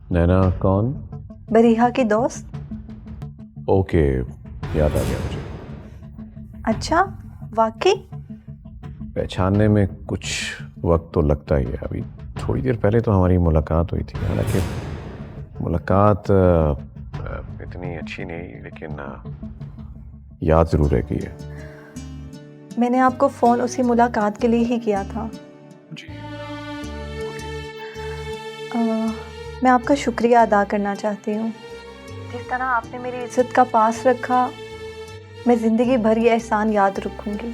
नैना कौन? बरीहा की दोस्त। ओके, याद आ गया मुझे। अच्छा, वाकई? पहचानने में कुछ वक्त तो लगता ही है। अभी थोड़ी देर पहले तो हमारी मुलाकात हुई थी, हालांकि मुलाकात इतनी अच्छी नहीं, लेकिन याद जरूर रह गई है। मैंने आपको फ़ोन उसी मुलाकात के लिए ही किया था। जी। मैं आपका शुक्रिया अदा करना चाहती हूँ। जिस तरह आपने मेरी इज्जत का पास रखा, मैं ज़िंदगी भर ये एहसान याद रखूँगी।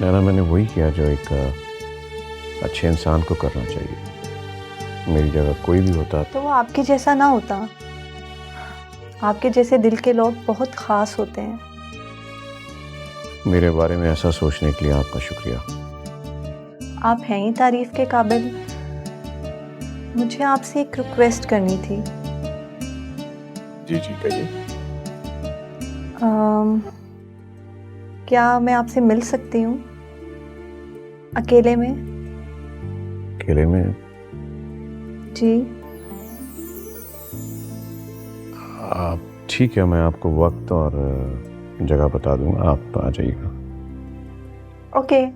नैना, मैंने वही किया जो एक अच्छे इंसान को करना चाहिए। मेरी जगह कोई भी होता तो वो आपके जैसा ना होता। आपके जैसे दिल के लोग बहुत ख़ास होते हैं। मेरे बारे में ऐसा सोचने के लिए आपका शुक्रिया। आप हैं ही तारीफ़ के काबिल। मुझे आपसे एक रिक्वेस्ट करनी थी। जी जी, कहिए। क्या मैं आपसे मिल सकती हूँ अकेले में? अकेले में? जी। आप ठीक है, मैं आपको वक्त और जगह बता दूंगा, आप आ जाइएगा। ओके।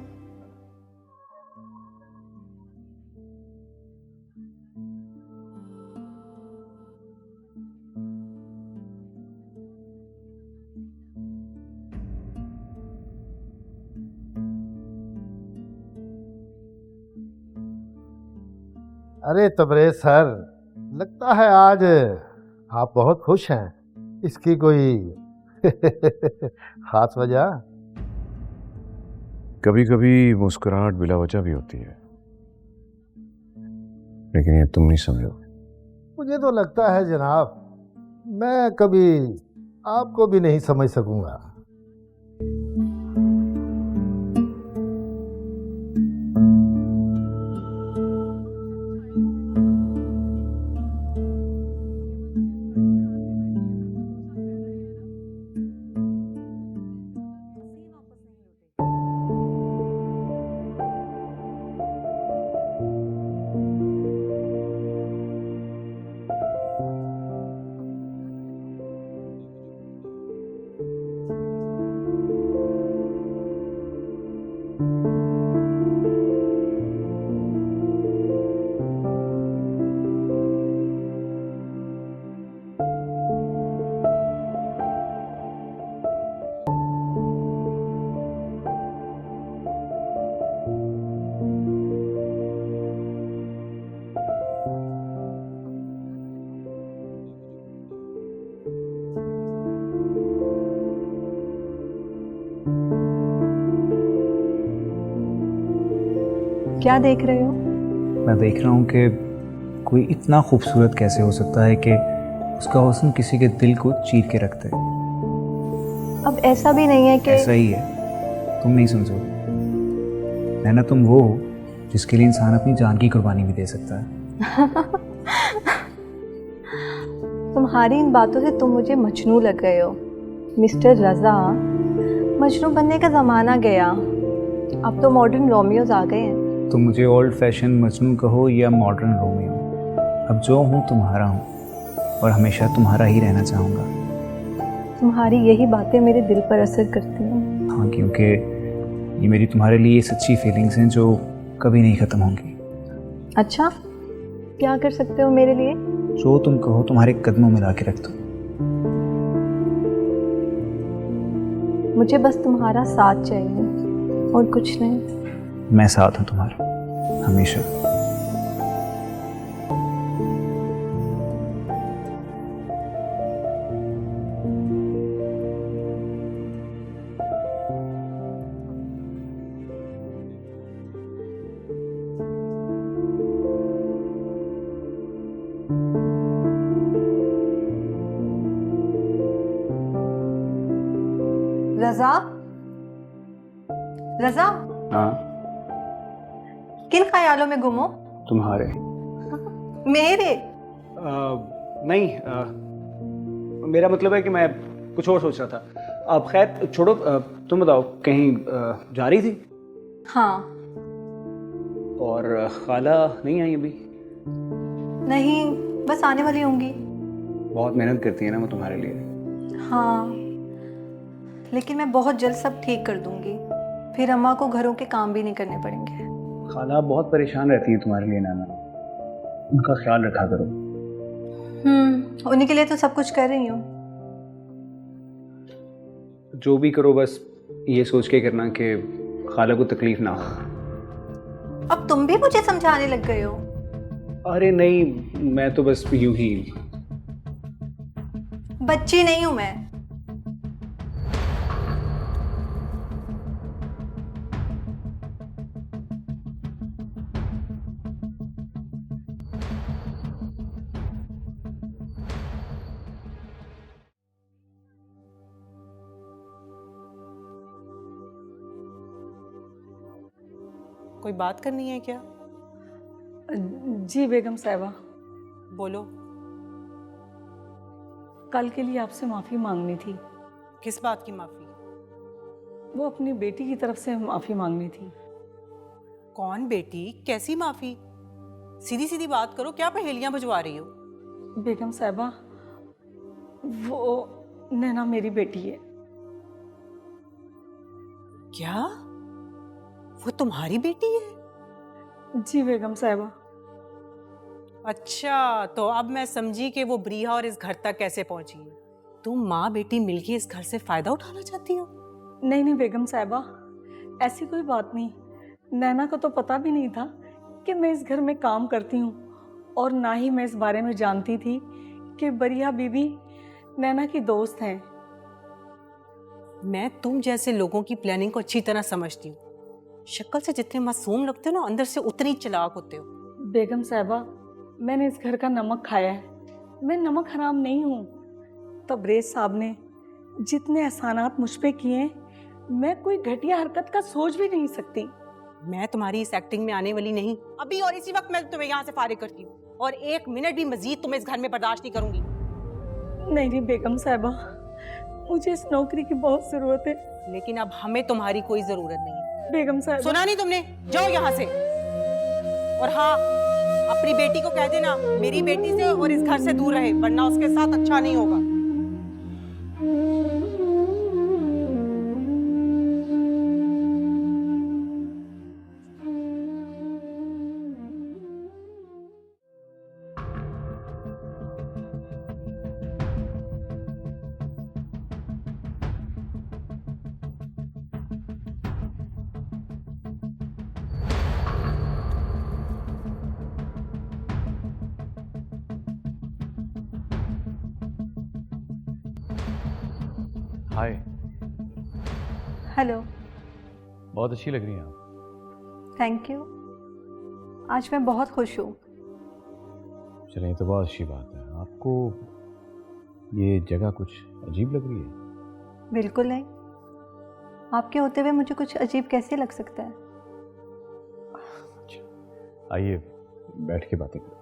अरे तबरेज सर, लगता है आज आप बहुत खुश हैं। इसकी कोई खास वजह? कभी कभी मुस्कुराहट बिला वजह भी होती है, लेकिन ये तुम नहीं समझोगे। मुझे तो लगता है जनाब, मैं कभी आपको भी नहीं समझ सकूंगा। क्या देख रहे हो? मैं देख रहा हूँ कि कोई इतना खूबसूरत कैसे हो सकता है कि उसका हुस्न किसी के दिल को चीर के रखता है। अब ऐसा भी नहीं है कि ऐसा ही है, तुम नहीं समझोगे। नैना, तुम वो हो जिसके लिए इंसान अपनी जान की कुर्बानी भी दे सकता है। तुम्हारी इन बातों से तुम मुझे मजनू लग गए हो मिस्टर रज़ा। मजनू बनने का ज़माना गया, अब तो मॉडर्न रोमियोज आ गए हैं। तुम मुझे ओल्ड फैशन मजनू कहो या मॉडर्न रोमियो, अब जो हूँ तुम्हारा हूँ और हमेशा तुम्हारा ही रहना चाहूँगा। तुम्हारी यही बातें मेरे दिल पर असर करती हैं। हाँ, क्योंकि ये मेरी तुम्हारे लिए सच्ची फीलिंग्स हैं जो कभी नहीं ख़त्म होंगी। अच्छा, क्या कर सकते हो मेरे लिए? जो तुम कहो तुम्हारे कदमों में ला के रख दो। मुझे बस तुम्हारा साथ चाहिए और कुछ नहीं। मैं साथ हूँ तुम्हारा हमेशा। रज़ा, रज़ा, हाँ, किन ख्यालों में गुम हो? तुम्हारे। मेरे? नहीं, मेरा मतलब है कि मैं कुछ और सोच रहा था। अब खैर छोड़ो, तुम बताओ, कहीं जा रही थी? हाँ। और खाला नहीं आई अभी? नहीं, बस आने वाली होंगी। बहुत मेहनत करती है ना वो तुम्हारे लिए। हाँ, लेकिन मैं बहुत जल्द सब ठीक कर दूंगी, फिर अम्मा को घरों के काम भी नहीं करने पड़ेंगे। खाला बहुत परेशान रहती है तुम्हारे लिए नाना, उनका ख्याल रखा करो। उन्हीं के लिए तो सब कुछ कर रही हूँ। जो भी करो बस ये सोच के करना कि खाला को तकलीफ ना हो। अब तुम भी मुझे समझाने लग गए हो। अरे नहीं, मैं तो बस यूं ही। बच्ची नहीं हूं मैं। कोई बात करनी है क्या? जी बेगम साहिबा, बोलो। कल के लिए आपसे माफ़ी मांगनी थी। किस बात की माफ़ी? वो अपनी बेटी की तरफ से माफ़ी मांगनी थी। कौन बेटी? कैसी माफ़ी? सीधी सीधी बात करो, क्या पहेलियां बुझवा रही हो? बेगम साहिबा, वो नैना मेरी बेटी है। क्या? वो तुम्हारी बेटी है? जी बेगम साहिबा। अच्छा, तो अब मैं समझी कि वो ब्रिया और इस घर तक कैसे पहुंची है। तुम माँ बेटी मिलके इस घर से फायदा उठाना चाहती हो? नहीं नहीं बेगम साहिबा, ऐसी कोई बात नहीं। नैना को तो पता भी नहीं था कि मैं इस घर में काम करती हूँ, और ना ही मैं इस बारे में जानती थी कि बरिया बीबी नैना की दोस्त हैं। मैं तुम जैसे लोगों की प्लानिंग को अच्छी तरह समझती हूँ। शक्ल से जितने मासूम लगते हो ना, अंदर से उतनी चालाक होते हो। बेगम साहिबा, मैंने इस घर का नमक खाया है, मैं नमक हराम नहीं हूँ। तबरेज साहब ने जितने एहसानात मुझ पे किए, मैं कोई घटिया हरकत का सोच भी नहीं सकती। मैं तुम्हारी इस एक्टिंग में आने वाली नहीं। अभी और इसी वक्त मैं तुम्हें यहाँ से फारिग करती हूँ, और 1 मिनट भी मजीद तुम्हें इस घर में बर्दाश्त नहीं करूंगी। नहीं नहीं बेगम साहिबा, मुझे इस नौकरी की बहुत ज़रूरत है। लेकिन अब हमें तुम्हारी कोई जरूरत नहीं है। बेगम साहिबा, सुना नहीं तुमने? जाओ यहाँ से। और हाँ, अपनी बेटी को कह देना मेरी बेटी से और इस घर से दूर रहे, वरना उसके साथ अच्छा नहीं होगा। हाय। हेलो। बहुत अच्छी लग रही हैं आप। Thank you. आज मैं बहुत खुश हूँ। चलें, तो बहुत अच्छी बात है। आपको ये जगह कुछ अजीब लग रही है? बिल्कुल नहीं। आपके होते हुए मुझे कुछ अजीब कैसे लग सकता है? अच्छा, आइए बैठ के बातें करें।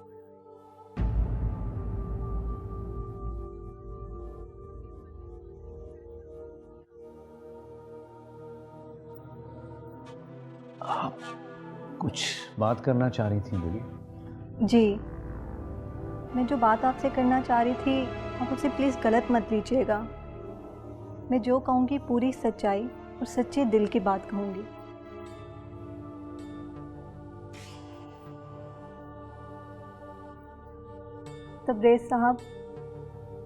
आप कुछ बात करना चाह रही थी, बोलिए। जी, मैं जो बात आपसे करना चाह रही थी, आप उसे प्लीज़ गलत मत लीजिएगा। मैं जो कहूँगी पूरी सच्चाई और सच्चे दिल की बात कहूँगी। तबरेज़ साहब,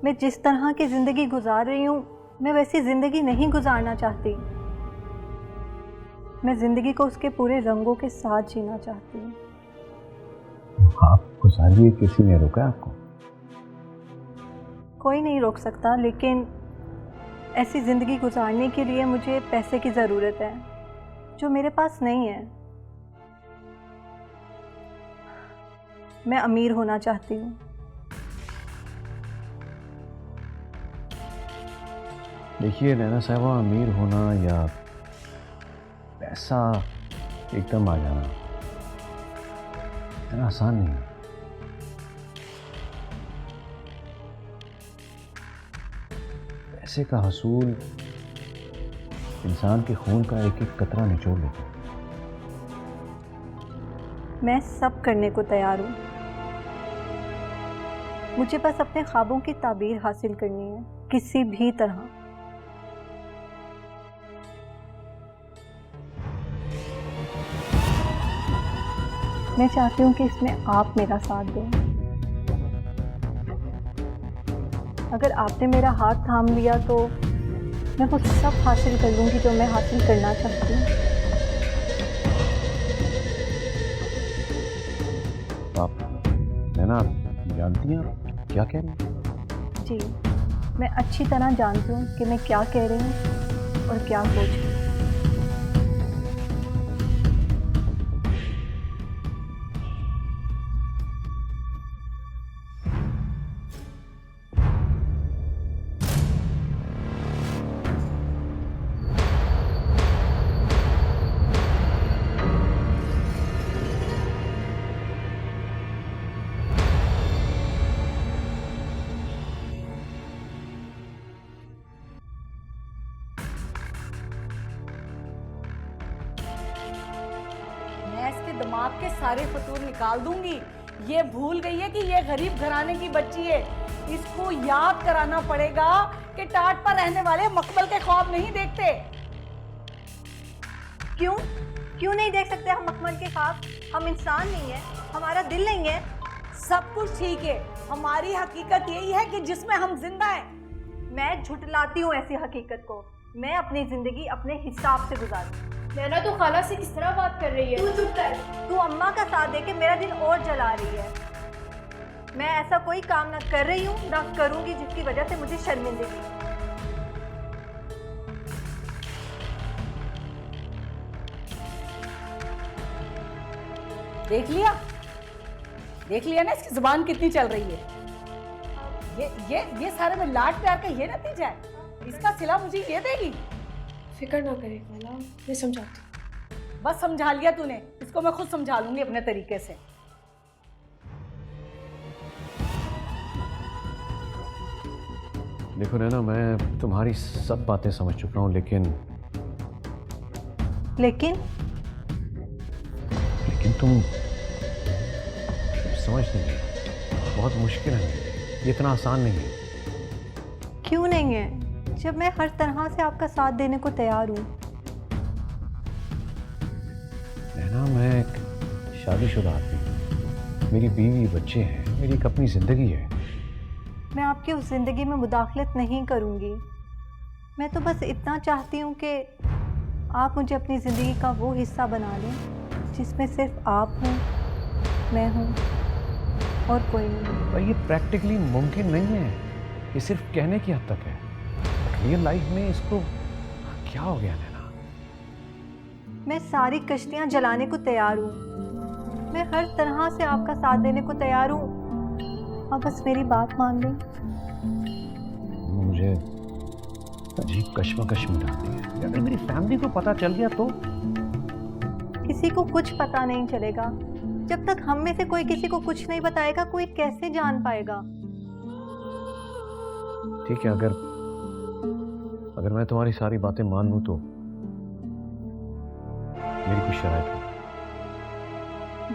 मैं जिस तरह की ज़िंदगी गुजार रही हूँ, मैं वैसी ज़िंदगी नहीं गुजारना चाहती। मैं ज़िंदगी को उसके पूरे रंगों के साथ जीना चाहती हूँ। आप गुजारिए, किसी ने रोका आपको? कोई नहीं रोक सकता, लेकिन ऐसी ज़िंदगी गुजारने के लिए मुझे पैसे की ज़रूरत है, जो मेरे पास नहीं है। मैं अमीर होना चाहती हूँ। देखिए नैना साहिबा, अमीर होना या पैसा एकदम आ जाना इतना आसान नहीं है। पैसे का हसूल इंसान के खून का एक एक कतरा निचोड़ लेता है। मैं सब करने को तैयार हूँ, मुझे बस अपने ख्वाबों की ताबीर हासिल करनी है, किसी भी तरह। मैं चाहती हूँ कि इसमें आप मेरा साथ दें। अगर आपने मेरा हाथ थाम लिया तो मैं वो सब हासिल कर लूँगी जो मैं हासिल करना चाहती हूँ। आप नैना जानती हैं आप क्या कह रही हैं? जी, मैं अच्छी तरह जानती हूँ कि मैं क्या कह रही हूँ और क्या सोच रही हूँ। मैं इसके दिमाग के सारे फतूर निकाल दूंगी। ये भूल गई है कि ये गरीब घराने की बच्ची है। इसको याद कराना पड़ेगा कि टाट पर रहने वाले मकबल के ख्वाब नहीं देखते। क्यों क्यों नहीं देख सकते हम मखमल के ख्वाब? हम इंसान नहीं है, हमारा दिल नहीं है। सब कुछ ठीक है, हमारी हकीकत यही है कि जिसमें हम जिंदा हैं। मैं झुटलाती हूँ ऐसी हकीकत को। मैं अपनी जिंदगी अपने हिसाब से गुजारूँ। नैना तो खाला से किस तरह बात कर रही है? तू चुप कर। तू अम्मा का साथ देके मेरा दिल और जला रही है। मैं ऐसा कोई काम ना कर रही हूँ ना करूँगी जिसकी वजह से मुझे शर्मिंदगी हो। देख लिया ना इसकी जुबान कितनी चल रही है। ये सारे में लाड प्यार का ये नतीजा है। इसका सिला मुझे ये देगी। फिक्र ना करे खाला, मैं समझाती हूँ। बस समझा लिया तूने, इसको मैं खुद समझा लूंगी अपने तरीके से। देखो नैना, मैं तुम्हारी सब बातें समझ चुका हूँ, लेकिन तुम समझ नहीं रही। बहुत मुश्किल है मेरे लिए, ये इतना आसान नहीं है। क्यों नहीं है, जब मैं हर तरह से आपका साथ देने को तैयार हूँ। नैना, मैं एक शादीशुदा आदमी हूँ, मेरी बीवी बच्चे हैं, मेरी एक अपनी ज़िंदगी है। मैं आपकी उस ज़िंदगी में मुदाखलत नहीं करूँगी। मैं तो बस इतना चाहती हूँ कि आप मुझे अपनी ज़िंदगी का वो हिस्सा बना लें जिसमें सिर्फ आप हों, मैं हूँ और कोई नहीं। पर ये प्रैक्टिकली मुमकिन नहीं है, ये सिर्फ कहने की हद तक है। रियल लाइफ में इसको क्या हो गया नैना? मैं सारी कश्तियाँ जलाने को तैयार हूँ। मैं हर तरह से आपका साथ देने को तैयार हूँ। आप बस मेरी बात मान लें। मुझे अजीब कश्मकश में डालती है। अगर मेरी फैमिली को पता चल गया तो? किसी को कुछ पता नहीं चलेगा। जब तक हम में से कोई किसी को कुछ नहीं बताएगा, कोई कैसे जान पाएगा? ठीक है, अगर मैं तुम्हारी सारी बातें मान लूं तो मेरी कुछ शराइत है।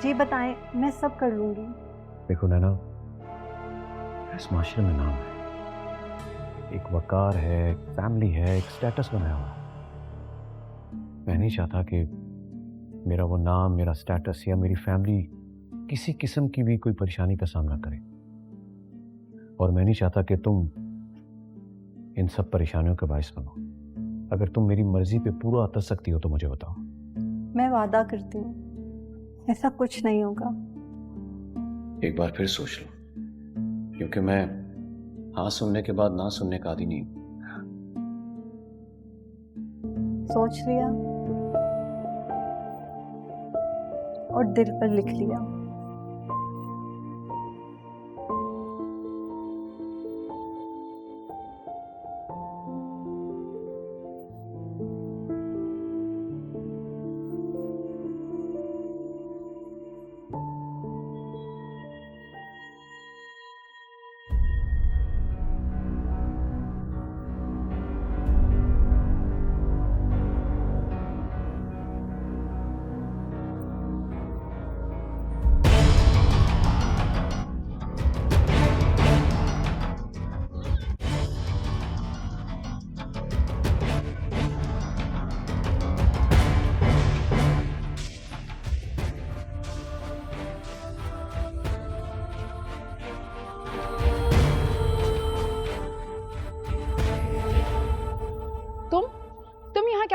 जी बताएं, मैं सब कर लूंगी। देखो नैना, इस माशरे में नाम है, एक वकार है, एक फैमिली है, एक स्टेटस बनाया हुआ है। मैं नहीं चाहता कि मेरा वो नाम, मेरा स्टेटस या मेरी फैमिली किसी किस्म की भी कोई परेशानी का सामना करे। और मैं नहीं चाहता कि तुम इन सब परेशानियों का बायस बनो। अगर तुम मेरी मर्जी पे पूरा उतर सकती हो तो मुझे बताओ। मैं वादा करती हूँ ऐसा कुछ नहीं होगा। एक बार फिर सोच लो, क्योंकि मैं हाँ सुनने के बाद ना सुनने का आदी नहीं हूं। सोच लिया और दिल पर लिख लिया।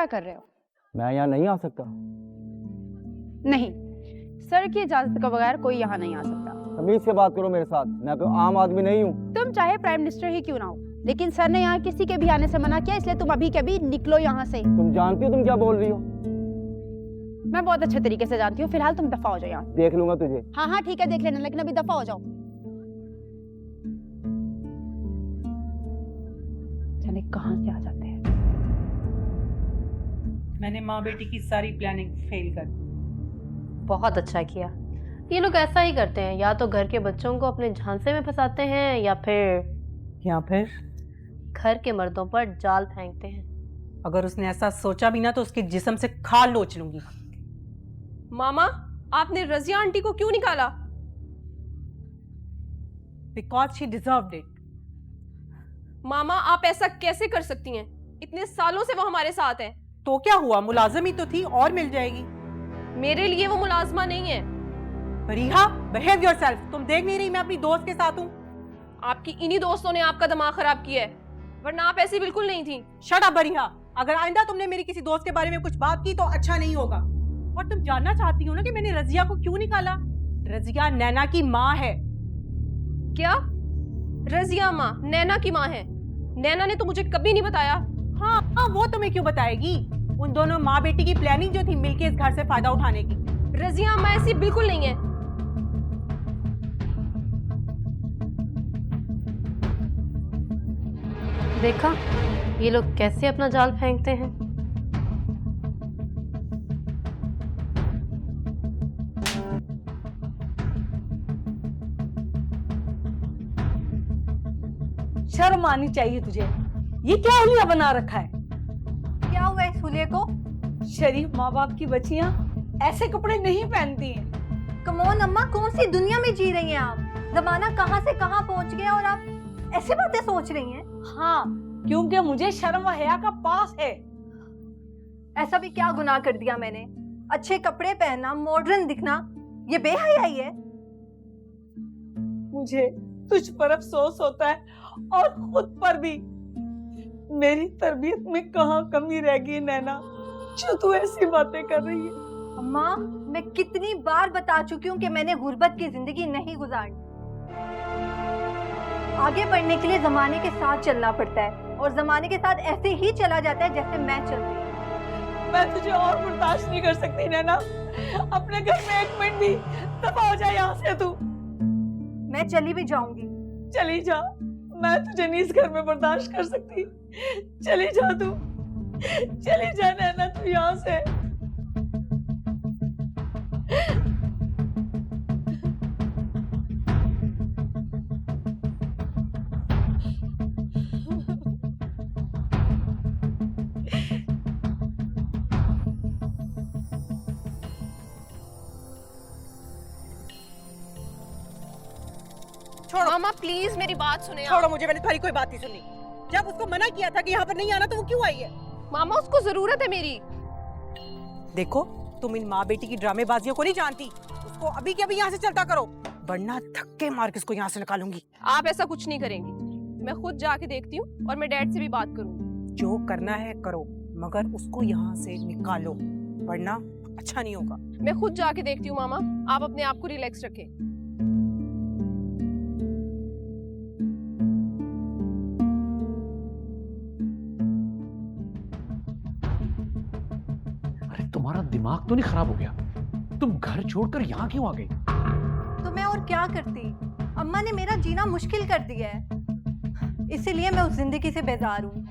क्या कर रहे हो? मैं यहाँ नहीं आ सकता। नहीं, सर की इजाजत के बगैर कोई यहाँ नहीं आ सकता। तमीज से बात करो मेरे साथ, मैं कोई आम आदमी नहीं हूँ। तुम चाहे प्राइम मिनिस्टर ही क्यों ना हो, लेकिन सर ने यहाँ किसी के भी आने से मना किया, इसलिए तुम अभी के अभी निकलो यहाँ से। तुम जानती हो तुम क्या बोल रही हो? मैं बहुत अच्छे तरीके से जानती हूँ। फिलहाल तुम दफा हो जाओ यहाँ। देख लूंगा तुझे। हाँ हाँ ठीक है, देख लेना, लेकिन अभी दफा हो जाओ। जाने कहाँ से आ जाते हैं। मैंने माँ बेटी की सारी प्लानिंग फेल कर दी। बहुत अच्छा किया। ये लोग ऐसा ही करते हैं, या तो घर के बच्चों को अपने झांसे में फंसाते हैं या फिर घर के मर्दों पर जाल फेंकते हैं। अगर उसने ऐसा सोचा भी ना तो उसके जिस्म से खाल नोच लूंगी। मामा, आपने रजिया आंटी को क्यों निकाला? Because she deserved it. मामा, आप ऐसा कैसे कर सकती हैं? इतने सालों से वो हमारे साथ है। तो क्या हुआ, मुलाजिम ही तो थी, और मिल जाएगी। मेरे लिए वो मुलाजमा नहीं है। बरीहा, बिहेव योरसेल्फ। तुम देख नहीं रही मैं अपनी दोस्त के साथ हूँ? आपकी इन्हीं दोस्तों ने आपका दिमाग खराब किया है, वरना आप ऐसी बिल्कुल नहीं थी। शट अप बरीहा, अगर आइंदा तुमने मेरी किसी दोस्त के बारे में कुछ बात की तो अच्छा नहीं होगा। और तुम जानना चाहती हो ना कि मैंने रजिया को क्यों निकाला? रजिया नैना की माँ है। क्या? रजिया माँ नैना की माँ है? नैना ने तो मुझे कभी नहीं बताया। हाँ, वो तुम्हें क्यों बताएगी? उन दोनों माँ बेटी की प्लानिंग जो थी मिलके इस घर से फायदा उठाने की। रजिया माँ ऐसी बिल्कुल नहीं है। देखा ये लोग कैसे अपना जाल फेंकते हैं। शर्म आनी चाहिए तुझे। ये क्या हुलिया बना रखा है? क्या हुआ इस हुलिये को? शरीफ माँ बाप की बच्चियां ऐसे कपड़े नहीं पहनती हैं। कमोन अम्मा, कौन सी दुनिया में जी रही हैं आप? जमाना कहाँ से कहाँ पहुँच गया और आप ऐसी बातें सोच रही हैं? हाँ, क्योंकि मुझे शर्म व हया का पास है। ऐसा भी क्या गुनाह कर दिया मैंने? अच्छे कपड़े पहनना, मॉडर्न दिखना, ये बेहयाई है। मुझे तुझ पर अफसोस होता है और खुद पर भी। मेरी तरबियत में कहाँ कमी रह गई नैना, जो तू ऐसी बातें कर रही है? अम्मा, मैं कितनी बार बता चुकी हूँ कि मैंने गुर्बत की जिंदगी नहीं गुजारनी। आगे बढ़ने के लिए जमाने के साथ चलना पड़ता है, और जमाने के साथ ऐसे ही चला जाता है जैसे मैं चल रही हूँ। मैं तुझे और बर्दाश्त नहीं कर सकती नैना। अपने घर में एक मिनट भी दफा हो जाए यहाँ से तू। मैं चली भी जाऊंगी। चली जा, मैं तुझे नहीं इस घर में बर्दाश्त कर सकती। चली जा तू, चली जा नैना तू यहाँ से। छोड़ो मामा प्लीज मेरी बात सुने। छोड़ो मुझे, मैंने तुम्हारी कोई बात नहीं सुनी। जब उसको मना किया था कि यहाँ पर नहीं आना तो वो क्यों आई है? मामा उसको जरूरत है मेरी। देखो, तुम इन माँ बेटी की ड्रामेबाजियों को नहीं जानती। उसको अभी के अभी यहाँ से चलता करो, वरना धक्के मार के इसको यहाँ से निकालूंगी। आप ऐसा कुछ नहीं करेंगी। मैं खुद जाके देखती हूँ और मैं डैड से भी बात करूंगी। जो करना है करो, मगर उसको यहाँ से निकालो, वरना अच्छा नहीं होगा। मैं खुद जाके देखती हूँ मामा, आप अपने आप को रिलैक्स रखें। अरे तुम्हारा दिमाग तो नहीं खराब हो गया? तुम घर छोड़कर यहाँ क्यों आ गई? तो मैं और क्या करती? अम्मा ने मेरा जीना मुश्किल कर दिया है, इसीलिए मैं उस जिंदगी से बेजार हूँ।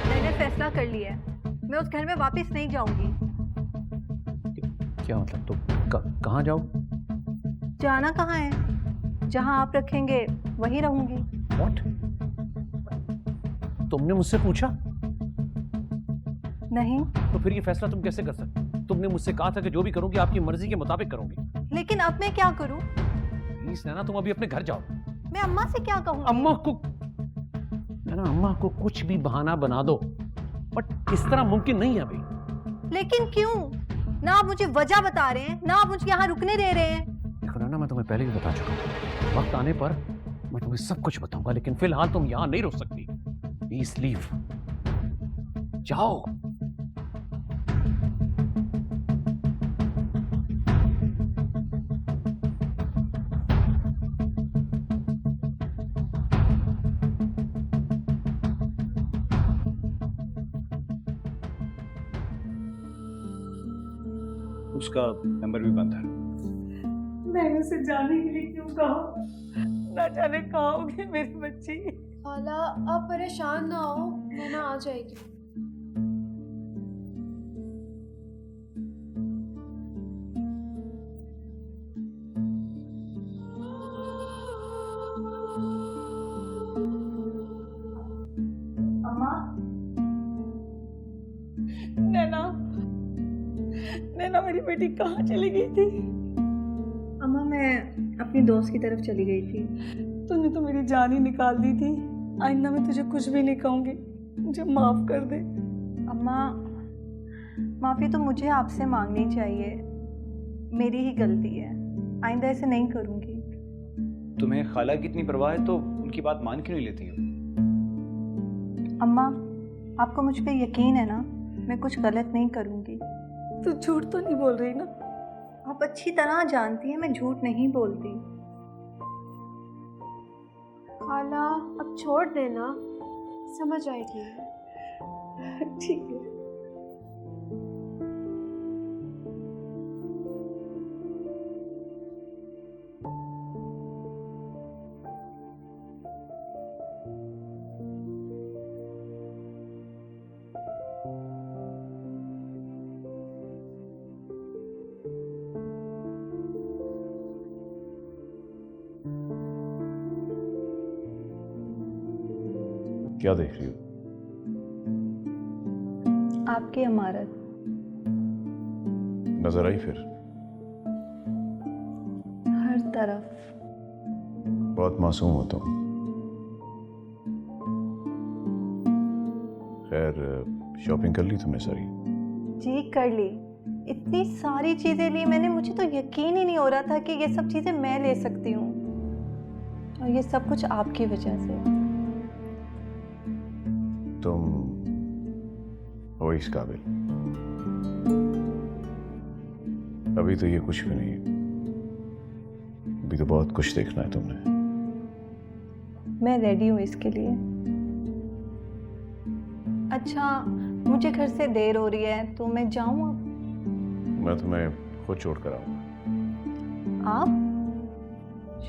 मैंने फैसला कर लिया है, मैं उस घर में वापस नहीं जाऊंगी। क्या मतलब? तुम कहाँ जाओ? जाना कहाँ है? जहाँ आप रखेंगे वहीं रहूंगी। What? तुमने मुझसे पूछा? नहीं। तो फिर ये फैसला तुम कैसे कर सकते? तुमने मुझसे कहा था कि जो भी करूंगी आपकी मर्जी के मुताबिक करूंगी। लेकिन अब मैं क्या करूं? प्लीज नैना, तुम अभी अपने घर जाओ। मैं अम्मा से क्या कहूँ? अम्मा को कुछ भी बहाना बना दो, बट इस तरह मुमकिन नहीं है अभी। लेकिन क्यों? ना आप मुझे वजह बता रहे हैं, ना आप मुझे यहाँ रुकने दे रहे हैं। देखो नैना, मैं तुम्हें पहले भी बता चुका हूँ, वक्त आने पर मैं तुम्हें सब कुछ बताऊंगा, लेकिन फिलहाल तुम यहाँ नहीं रुक सकती। प्लीज लीव, जाओ। उसका नंबर भी बंद है। मैंने उसे जाने के लिए क्यों कहा? ना जाने कहा होगी मेरी बच्ची। खाला आप परेशान ना हो, नैना आ जाएगी। अम्मा, नैना, नैना मेरी बेटी कहाँ चली गई थी? अम्मा मैं अपनी दोस्त की तरफ चली गई थी। तूने तो मेरी जान ही निकाल दी थी। आइंदा मैं तुझे कुछ भी नहीं कहूँगी, मुझे माफ कर दे। अम्मा माफ़ी तो मुझे आपसे मांगनी चाहिए, मेरी ही गलती है। आइंदा ऐसे नहीं करूँगी। तुम्हें खाला की इतनी परवाह है तो उनकी बात मान क्यों नहीं लेती हो? अम्मा आपको मुझ पे यकीन है ना, मैं कुछ गलत नहीं करूँगी। तू झूठ तो नहीं बोल रही ना? आप अच्छी तरह जानती हैं मैं झूठ नहीं बोलती। खाला अब छोड़ देना, समझ आएगी। ठीक है। क्या देख रही हो? आपकी इमारत। नजर आई फिर? हर तरफ। बहुत मासूम हो तुम। खैर शॉपिंग कर ली तुमने सारी? जी कर ली, इतनी सारी चीज़ें ली मैंने, मुझे तो यकीन ही नहीं हो रहा था कि ये सब चीज़ें मैं ले सकती हूँ, और ये सब कुछ आपकी वजह से। तुम हो इस काबिल। अभी तो ये कुछ भी नहीं है, अभी तो बहुत कुछ देखना है तुमने। मैं रेडी हूँ इसके लिए। अच्छा मुझे घर से देर हो रही है तो मैं जाऊँ अब? मैं तुम्हें खुद छोड़ कर आऊंगा। आप?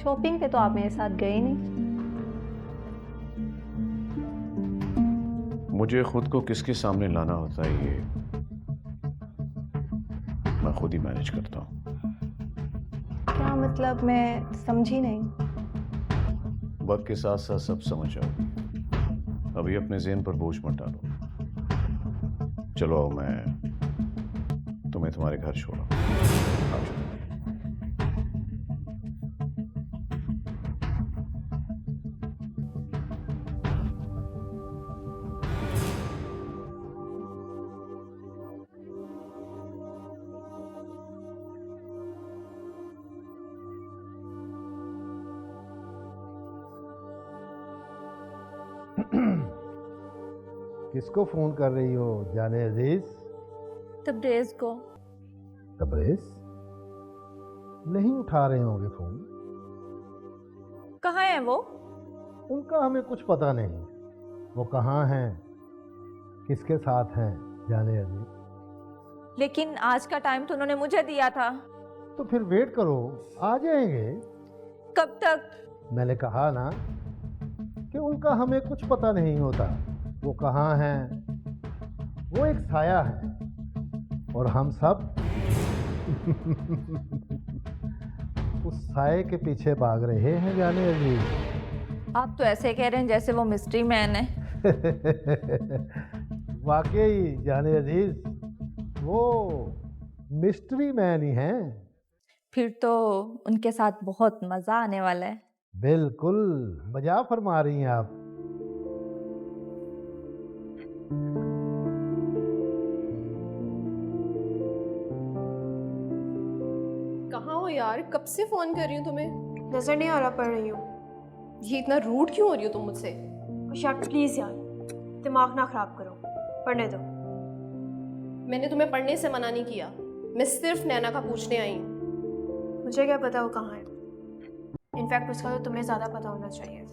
शॉपिंग पे तो आप मेरे साथ गए नहीं। मुझे खुद को किसके सामने लाना होता है ये मैं खुद ही मैनेज करता हूँ। क्या मतलब, मैं समझी नहीं। वक्त के साथ साथ सब समझ आओगी। अभी अपने ज़हन पर बोझ मत डालो। चलो आओ, मैं तुम्हें तुम्हारे घर छोड़ा। आ जाओ। किसको फ़ोन कर रही हो जाने अजीज? तब्रेज़ को। तब्रेज़ नहीं उठा रहे होंगे फ़ोन। कहाँ है वो? उनका हमें कुछ पता नहीं, वो कहाँ हैं, किसके साथ हैं जाने अजीज। लेकिन आज का टाइम तो उन्होंने मुझे दिया था। तो फिर वेट करो, आ जाएंगे। कब तक? मैंने कहा ना कि उनका हमें कुछ पता नहीं होता, वो कहाँ हैं। वो एक साया है और हम सब उस साये के पीछे भाग रहे हैं जाने अजीज। आप तो ऐसे कह रहे हैं जैसे वो मिस्ट्री मैन है। वाकई जाने अजीज वो मिस्ट्री मैन ही हैं। फिर तो उनके साथ बहुत मज़ा आने वाला है। बिल्कुल मजा फरमा रही हैं आप। कहाँ हो यार, कब से फोन कर रही हूँ तुम्हें, नजर नहीं आ रहा पढ़ रही हूँ। ये इतना रूड क्यों हो रही हो तुम मुझसे? यार प्लीज यार, दिमाग ना खराब करो, पढ़ने दो। मैंने तुम्हें पढ़ने से मना नहीं किया, मैं सिर्फ नैना का पूछने आई हूँ। मुझे क्या पता वो कहाँ है। इनफैक्ट उसका तो तुम्हें ज़्यादा पता होना चाहिए,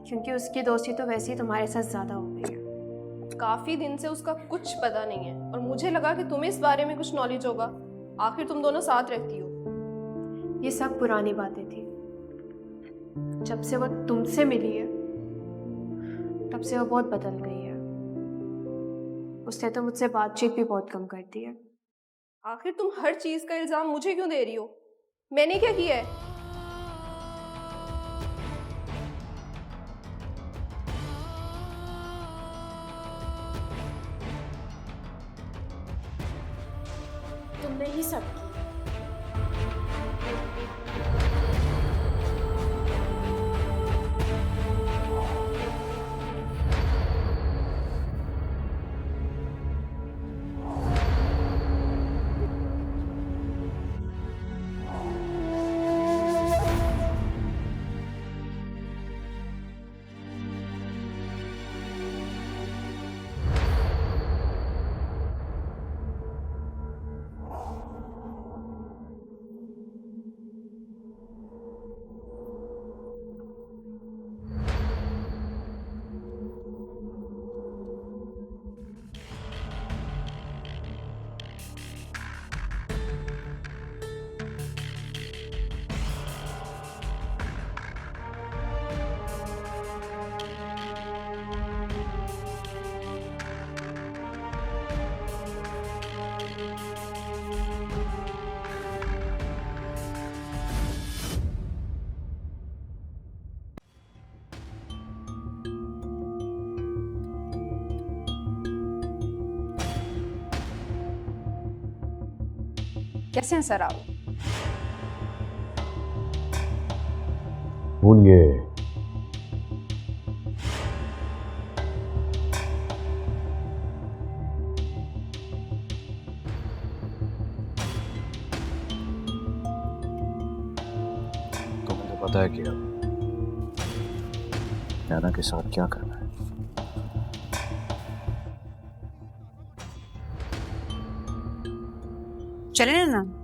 क्योंकि उसकी दोस्ती तो वैसे ही तुम्हारे साथ ज़्यादा हो गई है। काफ़ी दिन से उसका कुछ पता नहीं है और मुझे लगा कि तुम्हें इस बारे में कुछ नॉलेज होगा। आखिर तुम दोनों साथ रहती हो। ये सब पुरानी बातें थी। जब से वो तुमसे मिली है तब से वो बहुत बदल गई है। उसने तो मुझसे बातचीत भी बहुत कम कर दी है। आखिर तुम हर चीज का इल्जाम मुझे क्यों दे रही हो? मैंने क्या किया है? तुमने ही सब किया। कैसे हैं सर आप? भूलिए, तुम्हें तो पता है कि अब नैना के साथ क्या करना है। चले ना।